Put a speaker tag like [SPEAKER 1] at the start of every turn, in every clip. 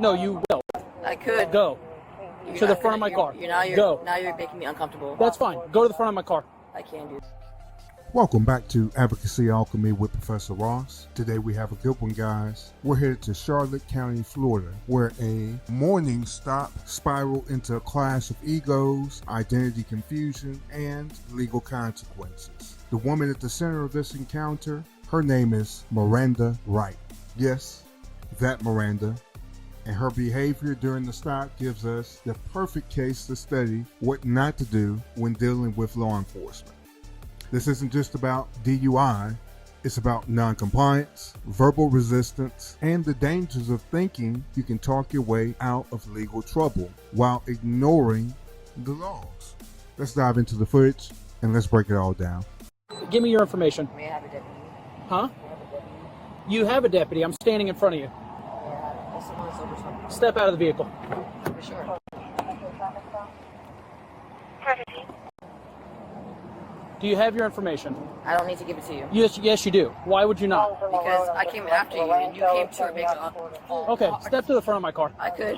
[SPEAKER 1] No, you will.
[SPEAKER 2] I could.
[SPEAKER 1] Go. To the front of my car. Go.
[SPEAKER 2] Now you're making me uncomfortable.
[SPEAKER 1] That's fine. Go to the front of my car.
[SPEAKER 2] I can't do that.
[SPEAKER 3] Welcome back to Advocacy, Alchemy with Professor Ross. Today we have a good one, guys. We're headed to Charlotte County, Florida, where a morning stop spiraled into a clash of egos, identity confusion, and legal consequences. The woman at the center of this encounter, her name is Miranda Wright. Yes, that Miranda. And her behavior during the stop gives us the perfect case to study what not to do when dealing with law enforcement. This isn't just about DUI, it's about non-compliance, verbal resistance, and the dangers of thinking you can talk your way out of legal trouble while ignoring the laws. Let's dive into the footage and let's break it all down.
[SPEAKER 1] Give me your information.
[SPEAKER 2] May I have a deputy?
[SPEAKER 1] Huh? You have a deputy. I'm standing in front of you. Step out of the vehicle.
[SPEAKER 2] For sure.
[SPEAKER 1] Do you have your information?
[SPEAKER 2] I don't need to give it to you.
[SPEAKER 1] Yes, you do. Why would you not?
[SPEAKER 2] Because I came after you and you came to make it.
[SPEAKER 1] Okay, step to the front of my car.
[SPEAKER 2] I could.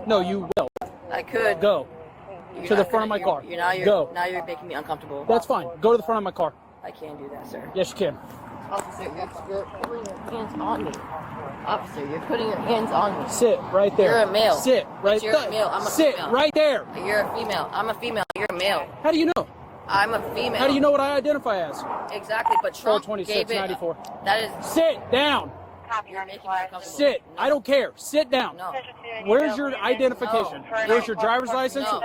[SPEAKER 1] No, you will.
[SPEAKER 2] I could.
[SPEAKER 1] Go. To the front of my car. Go.
[SPEAKER 2] Now you're making me uncomfortable.
[SPEAKER 1] That's fine. Go to the front of my car.
[SPEAKER 2] I can't do that, sir.
[SPEAKER 1] Yes, you can.
[SPEAKER 2] Officer, you're putting your hands on me. Officer, you're putting your hands on me.
[SPEAKER 1] Sit right there.
[SPEAKER 2] You're a male.
[SPEAKER 1] Sit right there.
[SPEAKER 2] You're a male. I'm a
[SPEAKER 1] Sit
[SPEAKER 2] female.
[SPEAKER 1] right there.
[SPEAKER 2] You're a female. I'm a female. You're a male.
[SPEAKER 1] How do you know?
[SPEAKER 2] I'm a female.
[SPEAKER 1] How do you know what I identify as?
[SPEAKER 2] Exactly, but Trump gave it.
[SPEAKER 1] 42694.
[SPEAKER 2] That is.
[SPEAKER 1] Sit down.
[SPEAKER 2] You're making me uncomfortable.
[SPEAKER 1] Sit.
[SPEAKER 2] No.
[SPEAKER 1] I don't care. Sit down.
[SPEAKER 2] No.
[SPEAKER 1] Where's your identification?
[SPEAKER 2] No.
[SPEAKER 1] Where's your driver's license,
[SPEAKER 2] No.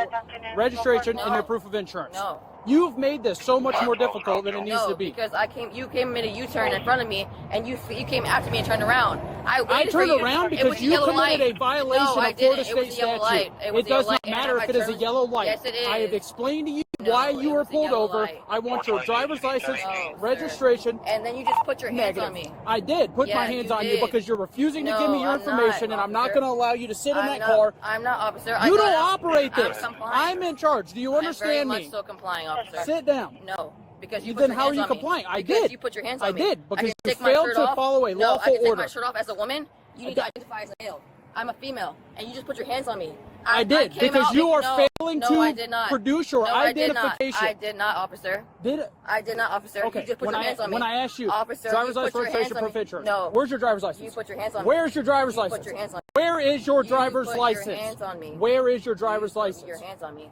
[SPEAKER 1] registration, and
[SPEAKER 2] No.
[SPEAKER 1] your proof of insurance?
[SPEAKER 2] No.
[SPEAKER 1] You've made this so much more difficult than it needs to be.
[SPEAKER 2] Because you came and made a U-turn in front of me, and you came after me and turned around. I
[SPEAKER 1] turned around because you committed a violation of Florida state statute. It does not matter if it is a yellow light.
[SPEAKER 2] Yes, it is.
[SPEAKER 1] I have explained to you
[SPEAKER 2] No,
[SPEAKER 1] why you
[SPEAKER 2] it
[SPEAKER 1] were
[SPEAKER 2] was a
[SPEAKER 1] pulled
[SPEAKER 2] yellow
[SPEAKER 1] over.
[SPEAKER 2] light.
[SPEAKER 1] I want your driver's license,
[SPEAKER 2] No,
[SPEAKER 1] registration.
[SPEAKER 2] And then you just put your hands
[SPEAKER 1] Negative.
[SPEAKER 2] on me.
[SPEAKER 1] I did put my
[SPEAKER 2] Yeah,
[SPEAKER 1] hands
[SPEAKER 2] you
[SPEAKER 1] on you
[SPEAKER 2] did.
[SPEAKER 1] because you're refusing to
[SPEAKER 2] No,
[SPEAKER 1] give me your
[SPEAKER 2] I'm
[SPEAKER 1] information,
[SPEAKER 2] not,
[SPEAKER 1] and I'm not
[SPEAKER 2] officer.
[SPEAKER 1] going to allow you to sit in that
[SPEAKER 2] I'm not,
[SPEAKER 1] car.
[SPEAKER 2] I'm not, officer.
[SPEAKER 1] You don't operate
[SPEAKER 2] I'm
[SPEAKER 1] this.
[SPEAKER 2] complying.
[SPEAKER 1] I'm in charge. Do you
[SPEAKER 2] I'm very
[SPEAKER 1] understand
[SPEAKER 2] much
[SPEAKER 1] me?
[SPEAKER 2] so complying, officer.
[SPEAKER 1] Sit down.
[SPEAKER 2] No. Because you put
[SPEAKER 1] Then
[SPEAKER 2] your
[SPEAKER 1] how are
[SPEAKER 2] hands
[SPEAKER 1] you
[SPEAKER 2] on me.
[SPEAKER 1] complying? I
[SPEAKER 2] Because
[SPEAKER 1] did.
[SPEAKER 2] You put your hands on
[SPEAKER 1] I
[SPEAKER 2] me.
[SPEAKER 1] did, because
[SPEAKER 2] I
[SPEAKER 1] you
[SPEAKER 2] can take my
[SPEAKER 1] failed
[SPEAKER 2] shirt
[SPEAKER 1] to
[SPEAKER 2] off.
[SPEAKER 1] follow a
[SPEAKER 2] No,
[SPEAKER 1] lawful
[SPEAKER 2] I can take
[SPEAKER 1] order.
[SPEAKER 2] my shirt off as a woman. You need to identify as a male. I'm a female, and you just put your hands on me.
[SPEAKER 1] I did,
[SPEAKER 2] came
[SPEAKER 1] because
[SPEAKER 2] out
[SPEAKER 1] you are
[SPEAKER 2] no,
[SPEAKER 1] failing
[SPEAKER 2] no,
[SPEAKER 1] to
[SPEAKER 2] I did not.
[SPEAKER 1] produce your
[SPEAKER 2] no,
[SPEAKER 1] identification.
[SPEAKER 2] I did not, officer.
[SPEAKER 1] Did it?
[SPEAKER 2] I did not, officer.
[SPEAKER 1] Okay.
[SPEAKER 2] You just put
[SPEAKER 1] when
[SPEAKER 2] your hands on me.
[SPEAKER 1] When I asked you,
[SPEAKER 2] officer,
[SPEAKER 1] driver's
[SPEAKER 2] you put
[SPEAKER 1] license,
[SPEAKER 2] your
[SPEAKER 1] registration,
[SPEAKER 2] hands on
[SPEAKER 1] proof
[SPEAKER 2] me.
[SPEAKER 1] of insurance.
[SPEAKER 2] No.
[SPEAKER 1] Where's your driver's license?
[SPEAKER 2] You put your hands on me.
[SPEAKER 1] Where's your driver's
[SPEAKER 2] you
[SPEAKER 1] license?
[SPEAKER 2] Put your hands on me.
[SPEAKER 1] Where is your
[SPEAKER 2] You
[SPEAKER 1] driver's
[SPEAKER 2] put
[SPEAKER 1] license?
[SPEAKER 2] Your hands on me.
[SPEAKER 1] Where is your driver's
[SPEAKER 2] you
[SPEAKER 1] license?
[SPEAKER 2] Put your hands on me.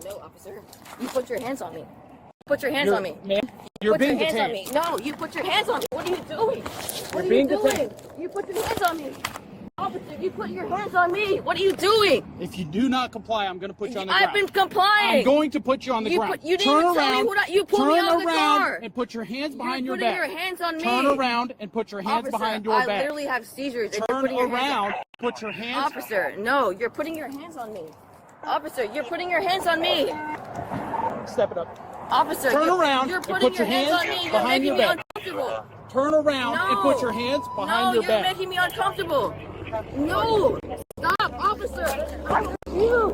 [SPEAKER 2] No, officer. You put your hands on me. Put your hands on me.
[SPEAKER 1] Ma'am, you're being
[SPEAKER 2] Put your hands
[SPEAKER 1] detained.
[SPEAKER 2] on me. No, you put your hands on me. What are you doing? What are
[SPEAKER 1] being
[SPEAKER 2] you doing?
[SPEAKER 1] detained.
[SPEAKER 2] You put your hands on me. Officer, you put your hands on me. What are you doing?
[SPEAKER 1] If you do not comply, I'm going to put you on the ground.
[SPEAKER 2] I've been complying.
[SPEAKER 1] I'm going to put you on the ground.
[SPEAKER 2] You didn't
[SPEAKER 1] Turn
[SPEAKER 2] even tell
[SPEAKER 1] around,
[SPEAKER 2] me what you pulled me out of the car.
[SPEAKER 1] and put your hands behind your
[SPEAKER 2] You're
[SPEAKER 1] back.
[SPEAKER 2] putting your hands on me.
[SPEAKER 1] Turn around and put your hands
[SPEAKER 2] Officer,
[SPEAKER 1] behind your
[SPEAKER 2] I
[SPEAKER 1] back.
[SPEAKER 2] literally have seizures. and you're
[SPEAKER 1] Turn
[SPEAKER 2] putting your hands
[SPEAKER 1] around,
[SPEAKER 2] on-
[SPEAKER 1] put your hands.
[SPEAKER 2] Officer, no, you're putting your hands on me. Officer, you're putting your hands on me.
[SPEAKER 1] Step it up.
[SPEAKER 2] Officer,
[SPEAKER 1] Turn
[SPEAKER 2] you're
[SPEAKER 1] around
[SPEAKER 2] you're
[SPEAKER 1] and
[SPEAKER 2] putting
[SPEAKER 1] put your
[SPEAKER 2] hands
[SPEAKER 1] hands
[SPEAKER 2] on me. You're
[SPEAKER 1] behind
[SPEAKER 2] making
[SPEAKER 1] your
[SPEAKER 2] me
[SPEAKER 1] back.
[SPEAKER 2] uncomfortable.
[SPEAKER 1] Turn around and put your hands behind your
[SPEAKER 2] you're
[SPEAKER 1] back.
[SPEAKER 2] making me uncomfortable. No, stop, officer. I refuse.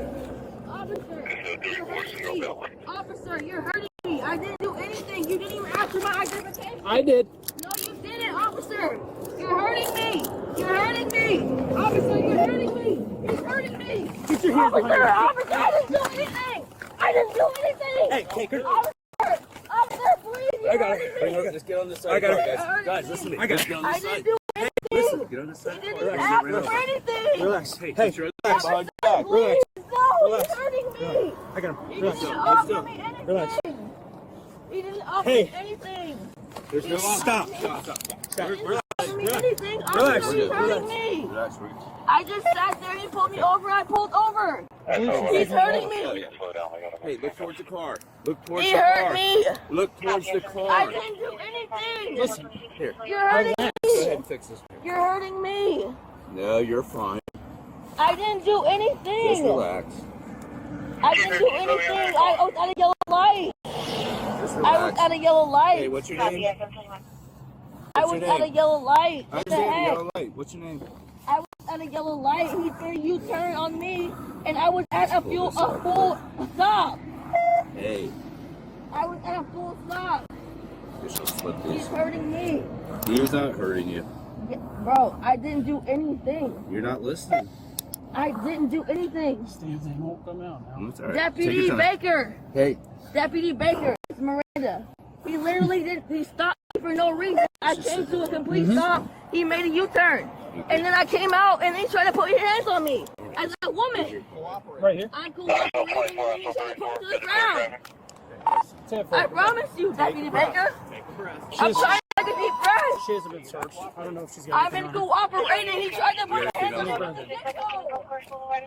[SPEAKER 2] Officer, you're hurting me. Officer, you're hurting me. I didn't do anything. You didn't even ask for my identification.
[SPEAKER 1] I did.
[SPEAKER 2] No, you didn't, officer. You're hurting me. You're hurting me. Officer, you're hurting me. You're hurting me.
[SPEAKER 1] Get your hands behind your back.
[SPEAKER 2] Officer, I didn't do anything. I didn't do anything.
[SPEAKER 1] Hey, take her.
[SPEAKER 2] Officer, please.
[SPEAKER 4] I got it. Just get on this side.
[SPEAKER 1] I got it.
[SPEAKER 4] Guys, listen to me. Just get on
[SPEAKER 2] I
[SPEAKER 4] this
[SPEAKER 2] didn't
[SPEAKER 4] side.
[SPEAKER 2] do anything.
[SPEAKER 4] Listen, get on this
[SPEAKER 2] You
[SPEAKER 4] side.
[SPEAKER 2] didn't even ask for anything.
[SPEAKER 4] Relax. Hey,
[SPEAKER 1] Hey,
[SPEAKER 4] relax. Behind your back.
[SPEAKER 2] Please, no,
[SPEAKER 1] Relax.
[SPEAKER 2] you're hurting me.
[SPEAKER 1] I got him.
[SPEAKER 2] You
[SPEAKER 1] Relax.
[SPEAKER 2] didn't
[SPEAKER 4] Let's
[SPEAKER 2] offer
[SPEAKER 4] do it.
[SPEAKER 2] me anything.
[SPEAKER 1] Relax.
[SPEAKER 2] You didn't offer
[SPEAKER 1] Hey.
[SPEAKER 2] me anything.
[SPEAKER 4] There's no
[SPEAKER 1] Stop.
[SPEAKER 2] You didn't
[SPEAKER 4] Relax.
[SPEAKER 2] offer me anything.
[SPEAKER 1] Relax.
[SPEAKER 2] Officer, he's hurting me.
[SPEAKER 4] Relax.
[SPEAKER 2] I just sat there. He pulled me over. I pulled over. He's hurting me.
[SPEAKER 4] Hey, look towards the car. Look towards
[SPEAKER 2] He
[SPEAKER 4] the
[SPEAKER 2] hurt
[SPEAKER 4] car.
[SPEAKER 2] me.
[SPEAKER 4] Look towards the
[SPEAKER 2] I
[SPEAKER 4] car.
[SPEAKER 2] didn't do anything.
[SPEAKER 1] Listen.
[SPEAKER 4] Here.
[SPEAKER 2] You're hurting
[SPEAKER 4] Go
[SPEAKER 2] me.
[SPEAKER 4] ahead and fix this.
[SPEAKER 2] You're hurting me.
[SPEAKER 4] No, you're fine.
[SPEAKER 2] I didn't do
[SPEAKER 4] Just
[SPEAKER 2] anything.
[SPEAKER 4] relax.
[SPEAKER 2] I didn't do anything. I was at a yellow light.
[SPEAKER 4] Just
[SPEAKER 2] I was
[SPEAKER 4] relax.
[SPEAKER 2] at a yellow light.
[SPEAKER 4] Hey, what's your name?
[SPEAKER 2] I
[SPEAKER 4] What's
[SPEAKER 2] was
[SPEAKER 4] your
[SPEAKER 2] at a
[SPEAKER 4] name?
[SPEAKER 2] yellow light.
[SPEAKER 4] I
[SPEAKER 2] What the
[SPEAKER 4] understand the
[SPEAKER 2] heck?
[SPEAKER 4] yellow light. What's your name?
[SPEAKER 2] I was at a yellow light. He threw U-turn on me, and I was at a full stop.
[SPEAKER 4] Hey,
[SPEAKER 2] I was at a full stop.
[SPEAKER 4] you should slip
[SPEAKER 2] He's
[SPEAKER 4] this.
[SPEAKER 2] hurting me.
[SPEAKER 4] He's not hurting you.
[SPEAKER 2] Yeah, bro, I didn't do anything.
[SPEAKER 4] You're not listening.
[SPEAKER 2] I didn't do anything.
[SPEAKER 1] Steve, they won't come out now.
[SPEAKER 4] It's all right.
[SPEAKER 2] Deputy Baker.
[SPEAKER 4] Hey.
[SPEAKER 2] Deputy Baker. It's Miranda. He literally did. He stopped me for no reason. I came to a complete stop. He made a U-turn. And then I came out and he tried to put his hands on me. As a woman.
[SPEAKER 1] Right here.
[SPEAKER 2] I'm cooperating and he tried to put me to the ground. I promise you, Deputy Baker. I'm trying to take a deep breath.
[SPEAKER 1] She hasn't been searched. I don't know if she's got
[SPEAKER 2] I've been cooperating. He tried to put his hands on me.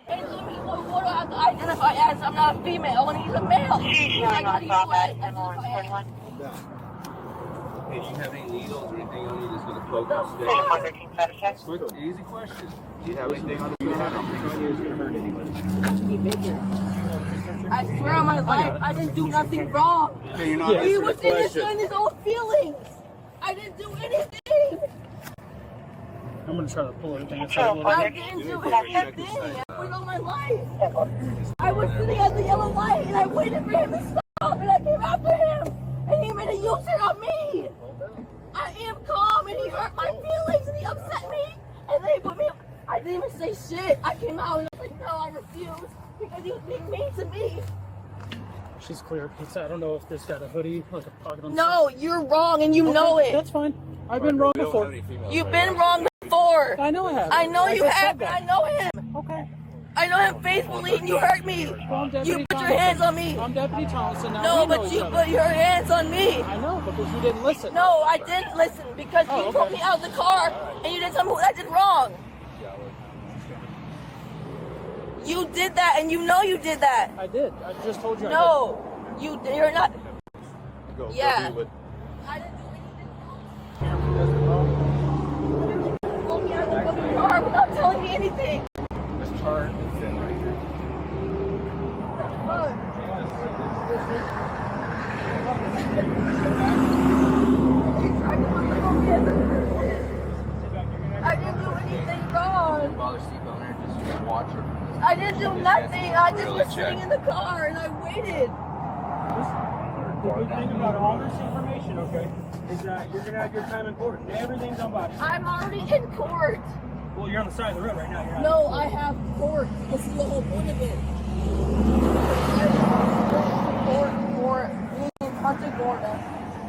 [SPEAKER 2] And told me what do I have to identify as? I'm not a female when he's a male. He's like, how do you identify as?
[SPEAKER 4] Hey, do you have any needles or anything on you that's going to poke us today? Quick, easy question. Do you have anything on you that is going to hurt anybody?
[SPEAKER 2] I swear on my life, I didn't do nothing wrong.
[SPEAKER 4] Okay, you're not
[SPEAKER 2] He
[SPEAKER 4] answering
[SPEAKER 2] was
[SPEAKER 4] the question.
[SPEAKER 2] in his own feelings. I didn't do anything.
[SPEAKER 1] I'm going to try to pull everything inside a little
[SPEAKER 2] I
[SPEAKER 1] bit.
[SPEAKER 2] didn't do anything. I put on my life. I was sitting at the yellow light and I waited for him to stop and I came after him and he made a U-turn on me. I am calm and he hurt my feelings and he upset me and they put me. I didn't even say shit. I came out and I was like, no, I refuse because he was being mean to me.
[SPEAKER 1] She's clear. I don't know if this got a hoodie, like a pocket on the
[SPEAKER 2] No, you're wrong and you know it.
[SPEAKER 1] That's fine. I've been wrong before.
[SPEAKER 2] You've been wrong before.
[SPEAKER 1] I know I have.
[SPEAKER 2] I know you
[SPEAKER 1] just
[SPEAKER 2] have.
[SPEAKER 1] said that.
[SPEAKER 2] I know him.
[SPEAKER 1] Okay.
[SPEAKER 2] I know him faithfully and you hurt me.
[SPEAKER 1] Well,
[SPEAKER 2] You put your hands on me.
[SPEAKER 1] I'm Deputy Thompson now.
[SPEAKER 2] No,
[SPEAKER 1] we know
[SPEAKER 2] but
[SPEAKER 1] each
[SPEAKER 2] you
[SPEAKER 1] other.
[SPEAKER 2] put your hands on me.
[SPEAKER 1] I know, because you didn't listen.
[SPEAKER 2] No, I didn't listen because you
[SPEAKER 1] Oh,
[SPEAKER 2] pulled
[SPEAKER 1] okay.
[SPEAKER 2] me out of the car and you didn't tell me what I did wrong. You did that and you know you did that.
[SPEAKER 1] I did. I just told you I
[SPEAKER 2] No, you're not.
[SPEAKER 4] Go
[SPEAKER 2] Yeah.
[SPEAKER 4] do it.
[SPEAKER 2] I didn't do anything
[SPEAKER 1] did.
[SPEAKER 2] wrong. You pulled me out of the fucking car without telling me anything.
[SPEAKER 4] This chart is in right here.
[SPEAKER 2] Fuck. I didn't do anything wrong.
[SPEAKER 4] Bother seatbelt there, just watch her.
[SPEAKER 2] I didn't do nothing. I just was sitting in the car and I waited.
[SPEAKER 1] The good thing about all this information, okay, is that you're going to have your time in court. Everything's on body.
[SPEAKER 2] I'm already in court.
[SPEAKER 1] Well, you're on the side of the road right now. You're not.
[SPEAKER 2] No, I have court. This is the whole point of it. Court being in Punta Gorda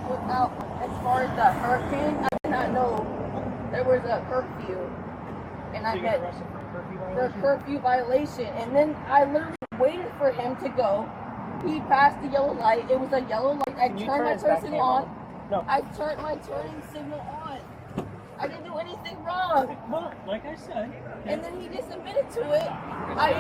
[SPEAKER 2] without, as far as the hurricane, I did not know there was a curfew. And I
[SPEAKER 1] So you
[SPEAKER 2] met
[SPEAKER 1] got arrested for a curfew
[SPEAKER 2] the
[SPEAKER 1] violation?
[SPEAKER 2] curfew violation. And then I literally waited for him to go. He passed the yellow light. It was a yellow light. I
[SPEAKER 1] Can you
[SPEAKER 2] turned
[SPEAKER 1] turn
[SPEAKER 2] my
[SPEAKER 1] his back
[SPEAKER 2] turn
[SPEAKER 1] camera
[SPEAKER 2] on.
[SPEAKER 1] on? No.
[SPEAKER 2] I turned my turning signal on. I didn't do anything wrong.
[SPEAKER 1] Well, like I said.
[SPEAKER 2] And then he just admitted to it.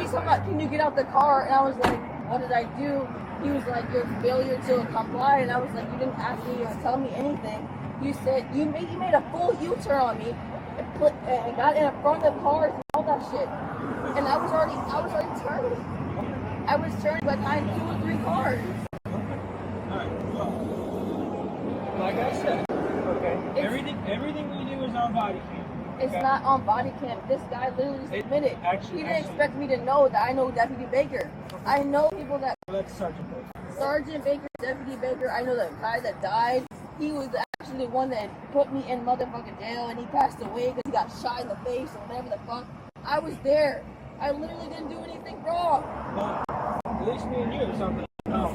[SPEAKER 2] He's talking about, can you get out the car? And I was like, what did I do? He was like, your failure to comply. And I was like, you didn't ask me or tell me anything. You said, you made a full U-turn on me and got in front of the cars and all that shit. And I was already turning. I was turning behind 2 or 3 cars.
[SPEAKER 1] Like I said, okay, everything we do is on body cam.
[SPEAKER 2] It's not on body cam. This guy literally just admitted. He didn't expect me to know that I know Deputy Baker. I know people that...
[SPEAKER 1] That's Sergeant Baker.
[SPEAKER 2] Sergeant Baker, Deputy Baker, I know the guy that died. He was actually the one that put me in motherfucking jail and he passed away because he got shot in the face or whatever the fuck. I was there. I literally didn't do anything wrong.
[SPEAKER 1] Well, at least me and you or something. No.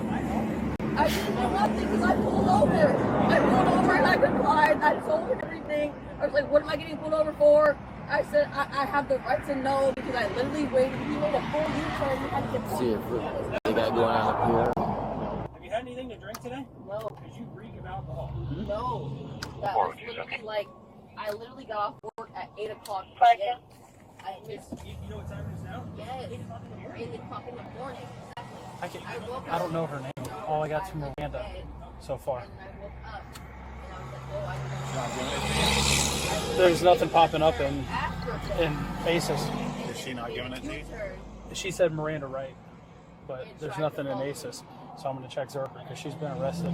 [SPEAKER 2] I didn't do nothing because I pulled over. I pulled over and I complied. I told him everything. I was like, what am I getting pulled over for? I said, I have the right to know because I literally waited. He made a full U-turn. He had to get
[SPEAKER 5] See if they got going on up here.
[SPEAKER 1] Have you had anything to drink today?
[SPEAKER 2] No.
[SPEAKER 1] Because you reek of alcohol.
[SPEAKER 2] No. That was literally like, I literally got off work at 8 o'clock. Yeah.
[SPEAKER 1] You know what time it is now?
[SPEAKER 2] Yes. 8 o'clock in the morning. Exactly.
[SPEAKER 1] I don't know her name. All I got's from Miranda so far.
[SPEAKER 2] And I woke up and I was like, oh, I
[SPEAKER 1] There's nothing popping up in ACES.
[SPEAKER 6] Is she not giving it to you?
[SPEAKER 1] She said Miranda Wright, but there's nothing in ACES. So I'm going to check Zerker because she's been arrested.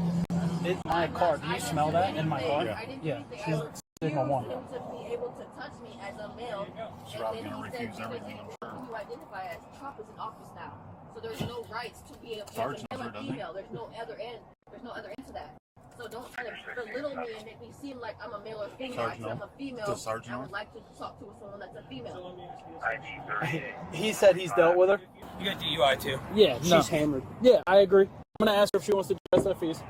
[SPEAKER 1] In my car, do you smell that in my car? Yeah. She's Sigma 1.
[SPEAKER 2] to be able to touch me as a male.
[SPEAKER 6] She's probably going to refuse everything, I'm sure.
[SPEAKER 2] You identify as Trump is in office now, so there's no rights to be a
[SPEAKER 6] Sarge knows
[SPEAKER 2] male
[SPEAKER 6] her,
[SPEAKER 2] or
[SPEAKER 6] doesn't he?
[SPEAKER 2] female. There's no other end. There's no other end to that. So So don't try to belittle me and make me seem like I'm a male or female.
[SPEAKER 6] Sergeant,
[SPEAKER 2] I'm a female.
[SPEAKER 6] does Sergeant
[SPEAKER 2] I
[SPEAKER 6] know?
[SPEAKER 2] would like to talk to someone that's a female.
[SPEAKER 1] He said he's dealt with her.
[SPEAKER 4] You got DUI too.
[SPEAKER 1] Yeah, she's hammered. Yeah, I agree. I'm gonna ask her if she wants to address the fees.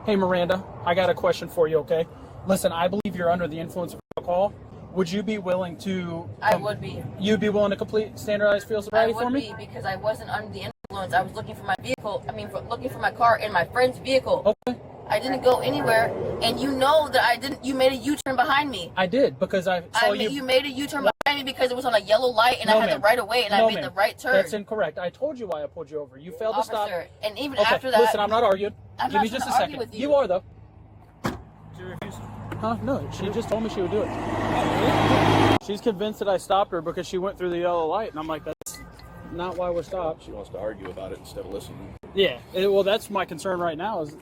[SPEAKER 1] Hey, Miranda, I got a question for you. Okay, listen, I believe you're under the influence of alcohol. Would you be willing to?
[SPEAKER 2] I would be.
[SPEAKER 1] You'd be willing to complete standardized field sobriety for me?
[SPEAKER 2] I would be, because I wasn't under the influence. I was looking for my vehicle. Looking for my car in my friend's vehicle.
[SPEAKER 1] Okay.
[SPEAKER 2] I didn't go anywhere, and you know that I didn't. You made a U-turn behind me.
[SPEAKER 1] I did, because I saw you.
[SPEAKER 2] You made a U-turn behind me because it was on a yellow light, and I had the right of way, and I made the right turn.
[SPEAKER 1] That's incorrect. I told you why I pulled you over. You failed to stop.
[SPEAKER 2] And even
[SPEAKER 1] Okay,
[SPEAKER 2] after that,
[SPEAKER 1] listen, I'm not arguing.
[SPEAKER 2] I'm
[SPEAKER 1] Give
[SPEAKER 2] not
[SPEAKER 1] me just a
[SPEAKER 2] trying to argue
[SPEAKER 1] second.
[SPEAKER 2] with you.
[SPEAKER 1] You are though.
[SPEAKER 4] Did you refuse?
[SPEAKER 1] Huh? No, she just told me she would do it. She's convinced that I stopped her because she went through the yellow light, and I'm like, that's not why we're stopped.
[SPEAKER 6] She wants to argue about it instead of listening.
[SPEAKER 1] Yeah, well, that's my concern right now is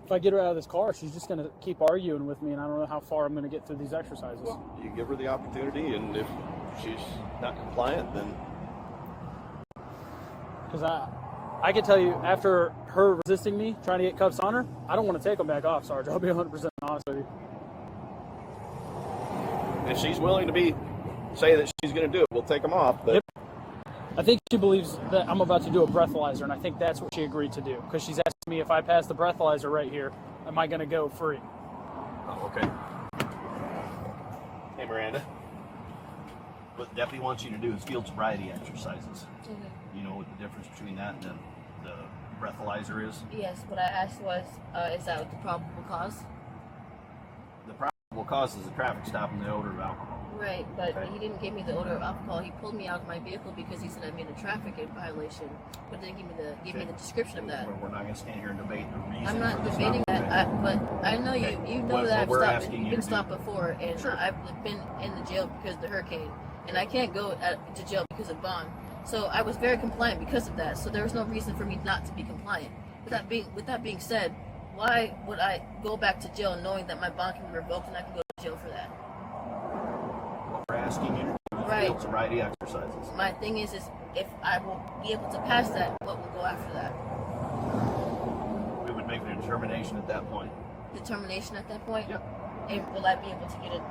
[SPEAKER 1] if I get her out of this car, she's just going to keep arguing with me, and I don't know how far I'm going to get through these exercises.
[SPEAKER 6] You give her the opportunity, and if she's not compliant, then
[SPEAKER 1] Because I can tell you, after her resisting me, trying to get cuffs on her, I don't want to take them back off, Sarge. I'll be 100% honest with you.
[SPEAKER 6] if she's willing to say that she's going to do it, we'll take them off. But
[SPEAKER 1] Yep. I think she believes that I'm about to do a breathalyzer, and I think that's what she agreed to do. Because she's asking me if I pass the breathalyzer right here, am I going to go free?
[SPEAKER 6] Oh, okay. Hey, Miranda. What the deputy wants you to do is field sobriety exercises. You know what the difference between that and the breathalyzer is?
[SPEAKER 2] Yes, what I asked was, is that what the probable cause?
[SPEAKER 6] The probable cause is a traffic stop and the odor of alcohol.
[SPEAKER 2] Right, but he didn't give me the odor of alcohol. He pulled me out of my vehicle because he said I made a traffic violation, but didn't give me the description of that.
[SPEAKER 6] We're not going to stand here and debate the reason.
[SPEAKER 2] I'm not
[SPEAKER 6] for the
[SPEAKER 2] debating
[SPEAKER 6] stop.
[SPEAKER 2] that, but I know you know
[SPEAKER 6] What
[SPEAKER 2] that
[SPEAKER 6] we're
[SPEAKER 2] I've
[SPEAKER 6] asking you
[SPEAKER 2] been
[SPEAKER 6] to do.
[SPEAKER 2] stopped before, and I've been in the jail because of the hurricane, and I can't go to jail because of bond. So I was very compliant because of that. So there was no reason for me not to be compliant. With that being said, why would I go back to jail knowing that my bond can be revoked and I can go to jail for that?
[SPEAKER 6] What we're asking you to do is
[SPEAKER 2] Right.
[SPEAKER 6] field sobriety exercises.
[SPEAKER 2] My thing is if I will be able to pass that, what will go after that?
[SPEAKER 6] We would make a determination at that point.
[SPEAKER 2] Determination at that point?
[SPEAKER 6] Yep.
[SPEAKER 2] And will I be able to get a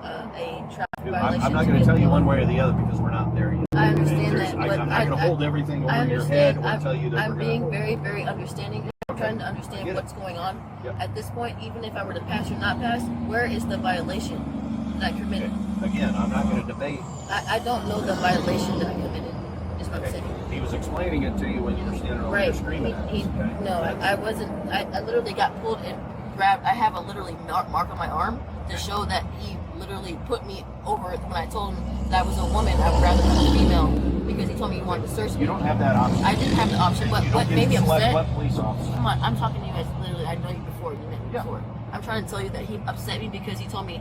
[SPEAKER 2] traffic
[SPEAKER 6] I'm
[SPEAKER 2] violation?
[SPEAKER 6] not going to tell you one way or the other because we're not there yet.
[SPEAKER 2] I understand that, but
[SPEAKER 6] I'm not going to hold everything over
[SPEAKER 2] I
[SPEAKER 6] your head
[SPEAKER 2] understand.
[SPEAKER 6] or tell you that
[SPEAKER 2] I'm
[SPEAKER 6] we're
[SPEAKER 2] being
[SPEAKER 6] going to.
[SPEAKER 2] very, very understanding. I'm trying to understand
[SPEAKER 6] Get it.
[SPEAKER 2] what's going on.
[SPEAKER 6] Yep.
[SPEAKER 2] At this point, even if I were to pass or not pass, where is the violation that I committed?
[SPEAKER 6] Again, I'm not going to debate.
[SPEAKER 2] I don't know the violation that I committed, is what I'm saying.
[SPEAKER 6] He was explaining it to you when you were standing over
[SPEAKER 2] Right.
[SPEAKER 6] there screaming at us. Okay?
[SPEAKER 2] No, I wasn't. I literally got pulled and grabbed. I have a literally mark on my arm to show that he literally put me over when I told him that I was a woman. I would rather be a female because he told me he wanted to search me.
[SPEAKER 6] You don't have that option.
[SPEAKER 2] I didn't have the option, but
[SPEAKER 6] You
[SPEAKER 2] what
[SPEAKER 6] don't
[SPEAKER 2] made me
[SPEAKER 6] get to select
[SPEAKER 2] upset?
[SPEAKER 6] what police officer.
[SPEAKER 2] Come on, I'm talking to you guys. Literally, I know you before. You met me
[SPEAKER 6] Yeah.
[SPEAKER 2] before. I'm trying to tell you that he upset me because he told me,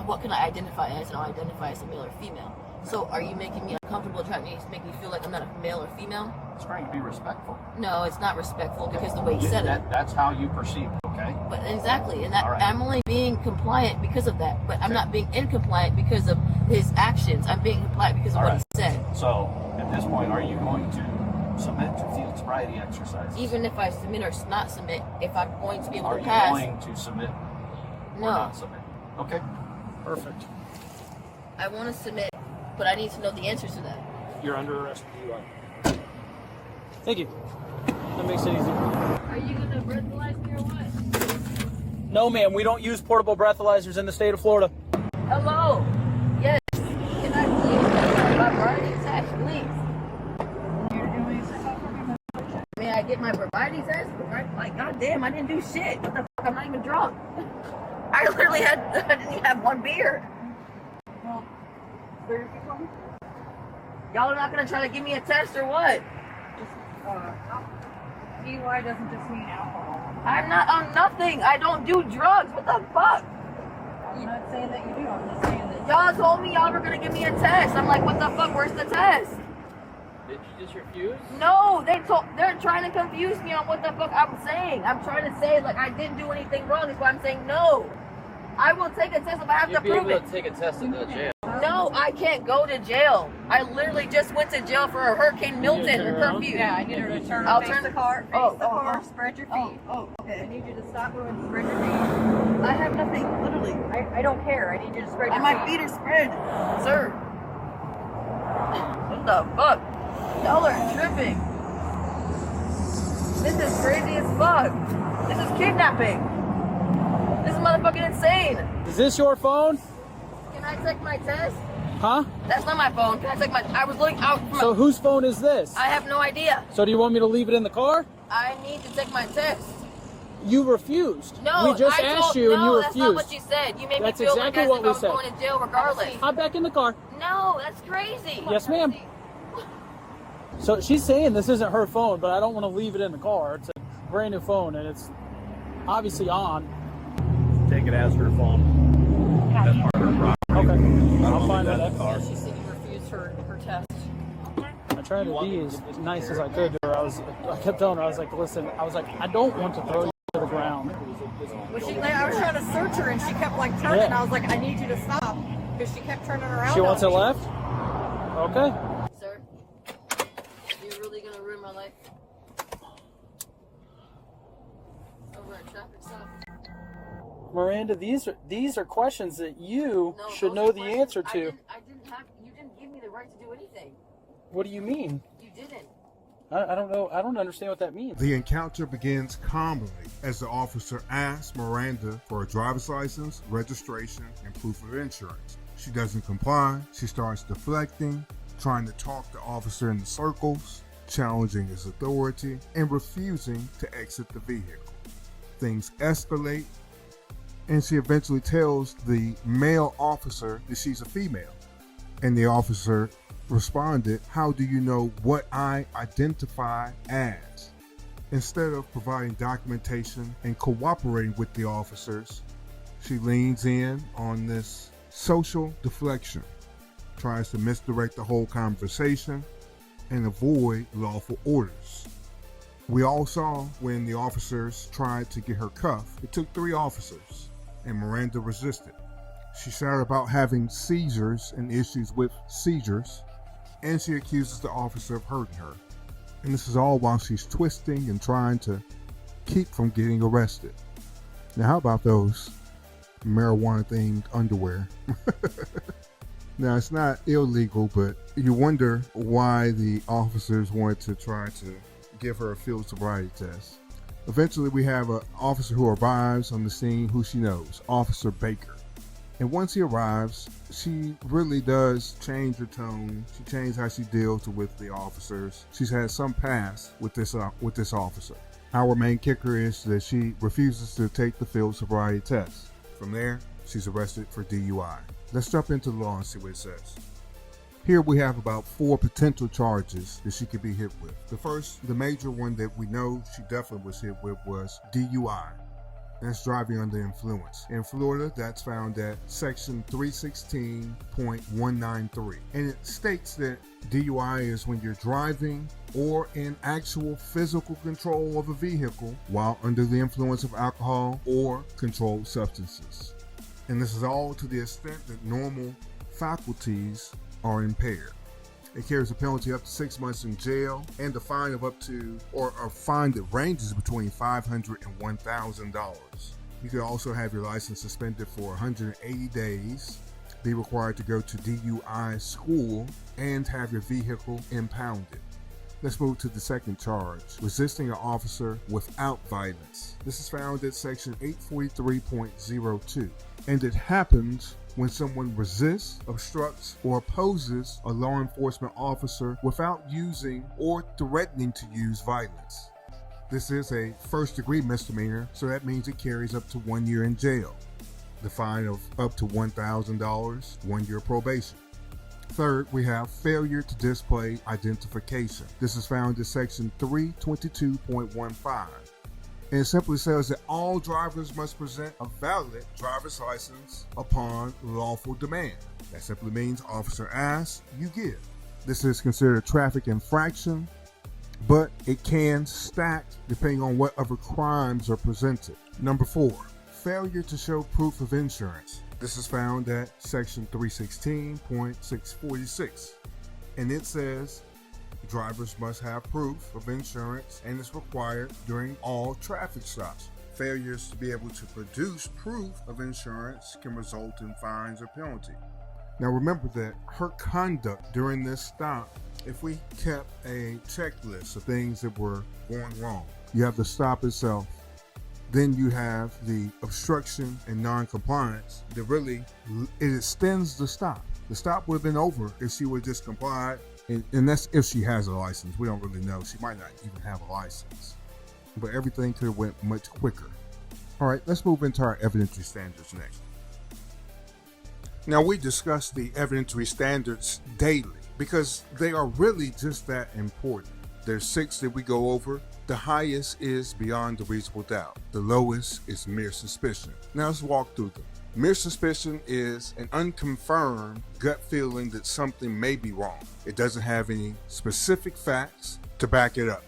[SPEAKER 2] what can I identify as? And I'll identify as a male or female. So are you making me uncomfortable, trying to make me feel like I'm not a male or female?
[SPEAKER 6] It's trying to be respectful.
[SPEAKER 2] No, it's not respectful because the way he said it.
[SPEAKER 6] That's how you perceive it, okay?
[SPEAKER 2] But exactly, and that
[SPEAKER 6] All right.
[SPEAKER 2] I'm only being compliant because of that. But I'm not being incompliant because of his actions. I'm being compliant because of
[SPEAKER 6] All
[SPEAKER 2] what
[SPEAKER 6] right.
[SPEAKER 2] he said.
[SPEAKER 6] So, at this point, are you going to submit to field sobriety exercises?
[SPEAKER 2] Even if I submit or not submit, if I'm going to be able
[SPEAKER 6] Are
[SPEAKER 2] to
[SPEAKER 6] you
[SPEAKER 2] pass,
[SPEAKER 6] going to submit or
[SPEAKER 2] no,
[SPEAKER 6] not submit? Okay.
[SPEAKER 1] Perfect.
[SPEAKER 2] I want to submit, but I need to know the answers to that.
[SPEAKER 1] You're under arrest for DUI. Thank you. That makes it easy.
[SPEAKER 2] Are you gonna breathalyze me or what?
[SPEAKER 1] No, ma'am, we don't use portable breathalyzers in the state of Florida.
[SPEAKER 2] Hello. Yes. Can I please get my sobriety test, please? May I get my sobriety test? Like, goddamn, I didn't do shit. What the fuck? I'm not even drunk. I literally I didn't even have one beer. Well, y'all are not gonna try to give me a test or what?
[SPEAKER 7] DUI doesn't just mean alcohol.
[SPEAKER 2] I'm not on nothing. I don't do drugs. What the fuck?
[SPEAKER 7] I'm not saying that you do. I'm just saying that
[SPEAKER 2] Y'all told me y'all were gonna give me a test. I'm like, what the fuck? Where's the test?
[SPEAKER 5] Did you just refuse?
[SPEAKER 2] No, they're trying to confuse me on what the fuck I'm saying. I'm trying to say like I didn't do anything wrong. That's why I'm saying no. I will take a test if I have
[SPEAKER 5] You'd
[SPEAKER 2] to
[SPEAKER 5] be
[SPEAKER 2] prove
[SPEAKER 5] able
[SPEAKER 2] it.
[SPEAKER 5] to take a test in the jail.
[SPEAKER 2] No, I can't go to jail. I literally just went to jail for a Hurricane Milton curfew.
[SPEAKER 7] Yeah, I need her to turn
[SPEAKER 2] I'll
[SPEAKER 7] face
[SPEAKER 2] turn
[SPEAKER 7] the car, spread your feet.
[SPEAKER 2] Okay.
[SPEAKER 7] I need you to stop moving, spread your feet.
[SPEAKER 2] I have nothing, literally.
[SPEAKER 7] I don't care. I need you to spread your
[SPEAKER 2] My
[SPEAKER 7] feet.
[SPEAKER 2] feet are spread. Sir. What the fuck? Y'all are tripping. This is crazy as fuck. This is kidnapping. This is motherfucking insane.
[SPEAKER 1] Is this your phone?
[SPEAKER 2] Can I take my test?
[SPEAKER 1] Huh?
[SPEAKER 2] That's not my phone. Can I take my... I was looking out for
[SPEAKER 1] So whose phone is this?
[SPEAKER 2] I have no idea.
[SPEAKER 1] So do you want me to leave it in the car?
[SPEAKER 2] I need to take my test.
[SPEAKER 1] You refused.
[SPEAKER 2] No,
[SPEAKER 1] we just asked you and you refused.
[SPEAKER 2] that's not what you said. You made
[SPEAKER 1] That's
[SPEAKER 2] me feel
[SPEAKER 1] exactly
[SPEAKER 2] like
[SPEAKER 1] what we
[SPEAKER 2] I was
[SPEAKER 1] said.
[SPEAKER 2] going to jail regardless.
[SPEAKER 1] Hop back in the car.
[SPEAKER 2] No, that's crazy.
[SPEAKER 1] Yes, ma'am. So she's saying this isn't her phone, but I don't want to leave it in the car. It's a brand new phone and it's obviously on.
[SPEAKER 6] Take it as her phone. That's part of her property.
[SPEAKER 1] Okay. I'll find
[SPEAKER 6] that
[SPEAKER 1] that.
[SPEAKER 6] car.
[SPEAKER 2] She said you refused her test.
[SPEAKER 1] I tried to be as nice as I could to her. I kept telling her, I was like, listen, I don't want to throw you to the ground.
[SPEAKER 7] Well, I was trying to search her and she kept like turning.
[SPEAKER 1] Yeah.
[SPEAKER 7] I was like, I need you to stop because she kept turning around.
[SPEAKER 1] She wants it
[SPEAKER 7] on me.
[SPEAKER 1] left? Okay.
[SPEAKER 2] Sir, you're really gonna ruin my life over a traffic stop?
[SPEAKER 1] Miranda, these are questions that you
[SPEAKER 2] No,
[SPEAKER 1] should
[SPEAKER 2] those
[SPEAKER 1] know
[SPEAKER 2] are
[SPEAKER 1] the
[SPEAKER 2] questions
[SPEAKER 1] answer to.
[SPEAKER 2] You didn't give me the right to do anything.
[SPEAKER 1] What do you mean?
[SPEAKER 2] You didn't.
[SPEAKER 1] I don't know. I don't understand what that means.
[SPEAKER 3] The encounter begins calmly as the officer asks Miranda for a driver's license, registration, and proof of insurance. She doesn't comply. She starts deflecting, trying to talk the officer into circles, challenging his authority, and refusing to exit the vehicle. Things escalate, and she eventually tells the male officer that she's a female. And the officer responded, "How do you know what I identify as?" Instead of providing documentation and cooperating with the officers, she leans in on this social deflection, tries to misdirect the whole conversation and avoid lawful orders. We all saw when the officers tried to get her cuffed. It took 3 officers, and Miranda resisted. She shouted about having seizures and issues with seizures, and she accuses the officer of hurting her. And this is all while she's twisting and trying to keep from getting arrested. Now, how about those marijuana-themed underwear? Now, it's not illegal, but you wonder why the officers wanted to try to give her a field sobriety test. Eventually, we have an officer who arrives on the scene who she knows, Officer Baker. And once he arrives, she really does change her tone. She changed how she deals with the officers. She's had some past with this officer. Our main kicker is that she refuses to take the field sobriety test. From there, she's arrested for DUI. Let's jump into the law and see what it says. Here we have about 4 potential charges that she could be hit with. The first, the major one that we know she definitely was hit with, was DUI. That's driving under influence. In Florida, that's found at section 316.193. And it states that DUI is when you're driving or in actual physical control of a vehicle while under the influence of alcohol or controlled substances. And this is all to the extent that normal faculties are impaired. It carries a penalty up to 6 months in jail and a fine of up to, or a fine that ranges between $500 and $1,000. You could also have your license suspended for 180 days, be required to go to DUI school, and have your vehicle impounded. Let's move to the second charge, resisting an officer without violence. This is found at section 843.02, and it happens when someone resists, obstructs, or opposes a law enforcement officer without using or threatening to use violence. This is a first-degree misdemeanor, so that means it carries up to 1 year in jail, the fine of up to $1,000, 1 year probation. Third, we have failure to display identification. This is found in section 322.15. And it simply says that all drivers must present a valid driver's license upon lawful demand. That simply means officer asks, you give. This is considered a traffic infraction, but it can stack depending on what other crimes are presented. Number 4, failure to show proof of insurance. This is found at section 316.646, and it says drivers must have proof of insurance and is required during all traffic stops. Failures to be able to produce proof of insurance can result in fines or penalty. Now remember that her conduct during this stop, if we kept a checklist of things that were going wrong, you have the stop itself, then you have the obstruction and non-compliance that really, it extends the stop. The stop would have been over if she would just complied, and that's if she has a license. We don't really know. She might not even have a license. But everything could have went much quicker. All right, let's move into our evidentiary standards next. Now, we discuss the evidentiary standards daily because they are really just that important. There's 6 that we go over. The highest is beyond a reasonable doubt. The lowest is mere suspicion. Now let's walk through them. Mere suspicion is an unconfirmed gut feeling that something may be wrong. It doesn't have any specific facts to back it up.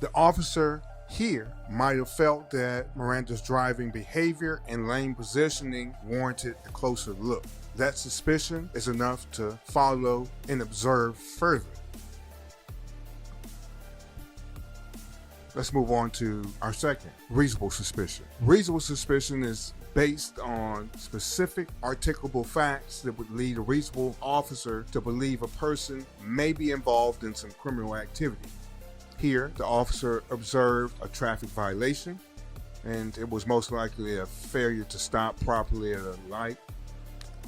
[SPEAKER 3] The officer here might have felt that Miranda's driving behavior and lane positioning warranted a closer look. That suspicion is enough to follow and observe further. Let's move on to our second, reasonable suspicion. Reasonable suspicion is based on specific articulable facts that would lead a reasonable officer to believe a person may be involved in some criminal activity. Here, the officer observed a traffic violation, and it was most likely a failure to stop properly at a light.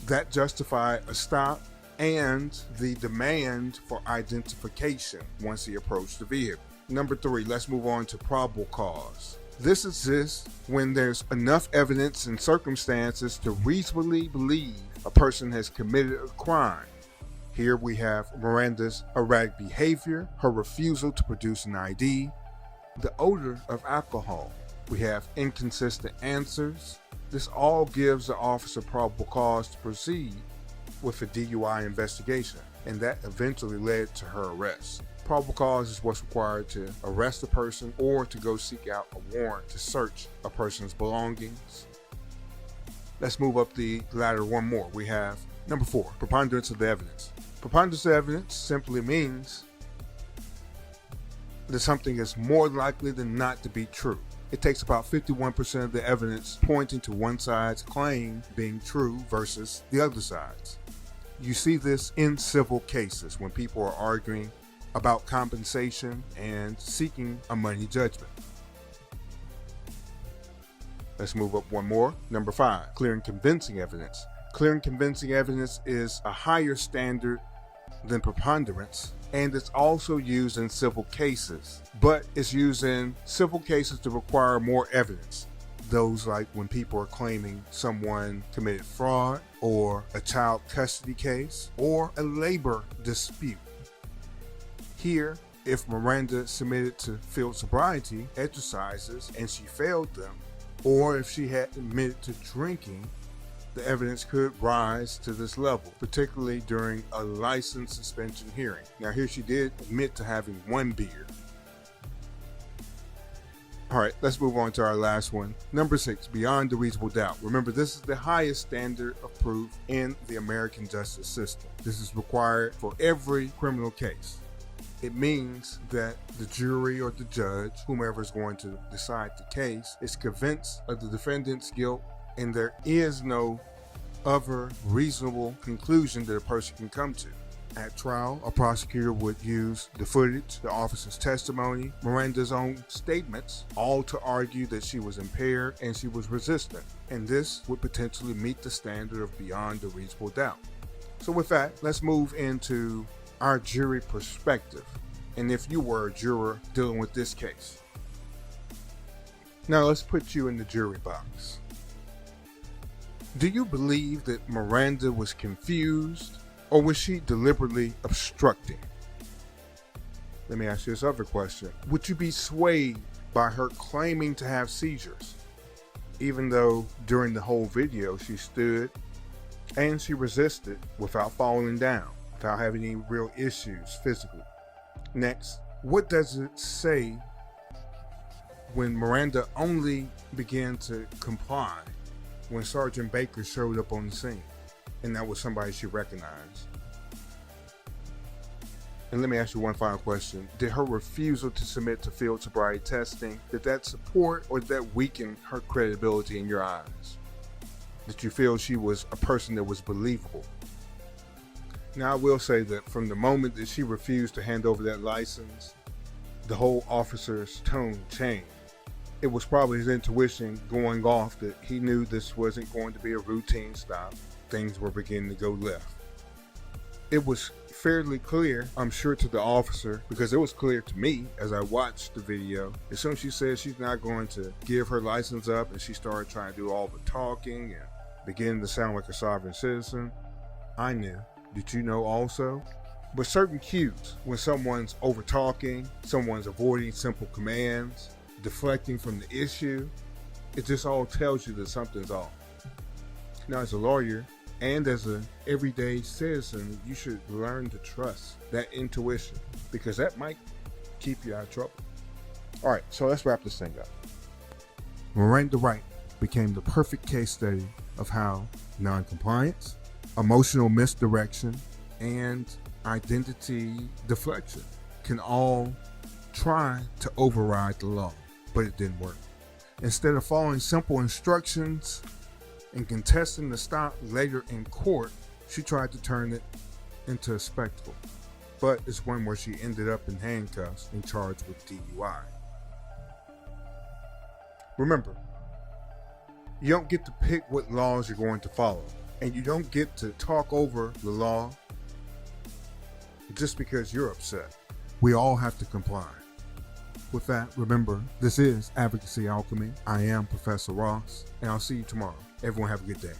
[SPEAKER 3] That justified a stop and the demand for identification once he approached the vehicle. Number 3, let's move on to probable cause. This exists when there's enough evidence and circumstances to reasonably believe a person has committed a crime. Here we have Miranda's erratic behavior, her refusal to produce an ID, the odor of alcohol. We have inconsistent answers. This all gives the officer probable cause to proceed with a DUI investigation, and that eventually led to her arrest. Probable cause is what's required to arrest a person or to go seek out a warrant to search a person's belongings. Let's move up the ladder one more. We have number 4, preponderance of the evidence. Preponderance of evidence simply means that something is more likely than not to be true. It takes about 51% of the evidence pointing to one side's claim being true versus the other side's. You see this in civil cases when people are arguing about compensation and seeking a money judgment. Let's move up one more. Number 5, clear and convincing evidence. Clear and convincing evidence is a higher standard than preponderance, and it's also used in civil cases, but it's used in civil cases to require more evidence. Those like when people are claiming someone committed fraud, or a child custody case, or a labor dispute. Here, if Miranda submitted to field sobriety exercises and she failed them, or if she had admitted to drinking, the evidence could rise to this level, particularly during a license suspension hearing. Now here she did admit to having 1 beer. All right, let's move on to our last one. Number 6, beyond a reasonable doubt. Remember, this is the highest standard of proof in the American justice system. This is required for every criminal case. It means that the jury or the judge, whomever is going to decide the case, is convinced of the defendant's guilt, and there is no other reasonable conclusion that a person can come to. At trial, a prosecutor would use the footage, the officer's testimony, Miranda's own statements, all to argue that she was impaired and she was resistant, and this would potentially meet the standard of beyond a reasonable doubt. So with that, let's move into our jury perspective, and if you were a juror dealing with this case. Now let's put you in the jury box. Do you believe that Miranda was confused, or was she deliberately obstructing? Let me ask you this other question. Would you be swayed by her claiming to have seizures, even though during the whole video she stood and she resisted without falling down, without having any real issues physically? Next, what does it say when Miranda only began to comply when Sergeant Baker showed up on the scene, and that was somebody she recognized. And let me ask you one final question. Did her refusal to submit to field sobriety testing, did that support or did that weaken her credibility in your eyes? Did you feel she was a person that was believable? Now, I will say that from the moment that she refused to hand over that license, the whole officer's tone changed. It was probably his intuition going off that he knew this wasn't going to be a routine stop. Things were beginning to go left. It was fairly clear, I'm sure, to the officer, because it was clear to me as I watched the video. As soon as she said she's not going to give her license up and she started trying to do all the talking and beginning to sound like a sovereign citizen, I knew. Did you know also? But certain cues, when someone's over talking, someone's avoiding simple commands, deflecting from the issue, it just all tells you that something's off. Now, as a lawyer and as an everyday citizen, you should learn to trust that intuition, because that might keep you out of trouble. All right, so let's wrap this thing up. Miranda Wright became the perfect case study of how noncompliance, emotional misdirection, and identity deflection can all try to override the law, but it didn't work. Instead of following simple instructions and contesting the stop later in court, she tried to turn it into a spectacle. But it's one where she ended up in handcuffs and charged with DUI. Remember, you don't get to pick what laws you're going to follow, and you don't get to talk over the law just because you're upset. We all have to comply. With that, remember, this is Advocacy Alchemy. I am Professor Ross, and I'll see you tomorrow. Everyone have a good day.